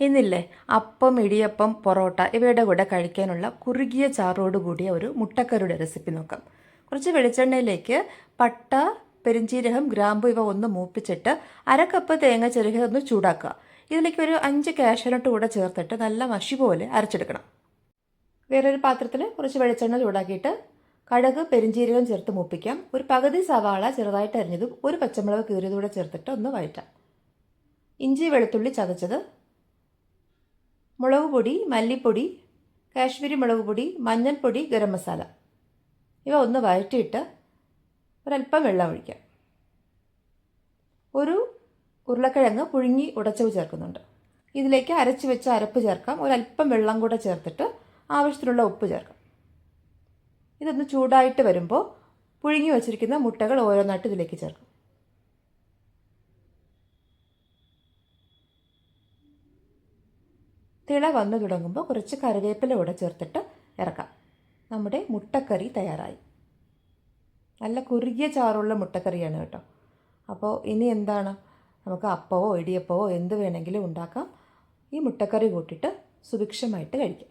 ഇന്നില്ലേ അപ്പം, ഇടിയപ്പം, പൊറോട്ട ഇവയുടെ കൂടെ കഴിക്കാനുള്ള കുറുകിയ ചാറോട് കൂടിയ ഒരു മുട്ടക്കറിയുടെ റെസിപ്പി നോക്കാം. കുറച്ച് വെളിച്ചെണ്ണയിലേക്ക് പട്ട, പെരിഞ്ചീരകം, ഗ്രാമ്പു ഇവ ഒന്ന് മൂപ്പിച്ചിട്ട് അരക്കപ്പ് തേങ്ങ ചെറുകി ഒന്ന് ചൂടാക്കുക. ഇതിലേക്ക് ഒരു 5 കാഷ്യൂനട്ട് കൂടെ ചേർത്തിട്ട് നല്ല മഷി പോലെ അരച്ചെടുക്കണം. വേറൊരു പാത്രത്തിൽ കുറച്ച് വെളിച്ചെണ്ണ ചൂടാക്കിയിട്ട് കടുക്, പെരിഞ്ചീരകം ചേർത്ത് മൂപ്പിക്കാം. ഒരു പകുതി സവാള ചെറുതായിട്ട് അരിഞ്ഞതും ഒരു പച്ചമുളക് കീറിയതുകൂടെ ചേർത്തിട്ട് ഒന്ന് വഴറ്റാം. ഇഞ്ചി, വെളുത്തുള്ളി ചതച്ചത്, മുളക് പൊടി, മല്ലിപ്പൊടി, കാശ്മീരി മുളക് പൊടി, മഞ്ഞൾപ്പൊടി, ഗരം മസാല ഇവ ഒന്ന് വഴറ്റിയിട്ട് ഒരല്പം വെള്ളം ഒഴിക്കാം. ഒരു ഉരുളക്കിഴങ്ങ് പുഴുങ്ങി ഉടച്ചവ് ചേർക്കുന്നുണ്ട്. ഇതിലേക്ക് അരച്ച് വെച്ച അരപ്പ് ചേർക്കാം. ഒരല്പം വെള്ളം കൂടെ ചേർത്തിട്ട് ആവശ്യത്തിനുള്ള ഉപ്പ് ചേർക്കാം. ഇതൊന്ന് ചൂടായിട്ട് വരുമ്പോൾ പുഴുങ്ങി വച്ചിരിക്കുന്ന മുട്ടകൾ ഓരോന്നായിട്ട് ഇതിലേക്ക് ചേർക്കാം. തിള വന്നു തുടങ്ങുമ്പോൾ കുറച്ച് കറിവേപ്പില കൂടെ ചേർത്തിട്ട് ഇറക്കാം. നമ്മുടെ മുട്ടക്കറി തയ്യാറായി. നല്ല കുറുകിയ ചാറുള്ള മുട്ടക്കറിയാണ് കേട്ടോ. അപ്പോൾ ഇനി എന്താണ്, നമുക്ക് അപ്പവോ ഇടിയപ്പവോ എന്ത് വേണമെങ്കിലും ഉണ്ടാക്കാം. ഈ മുട്ടക്കറി കൂട്ടിയിട്ട് സുഭിക്ഷമായിട്ട് കഴിക്കാം.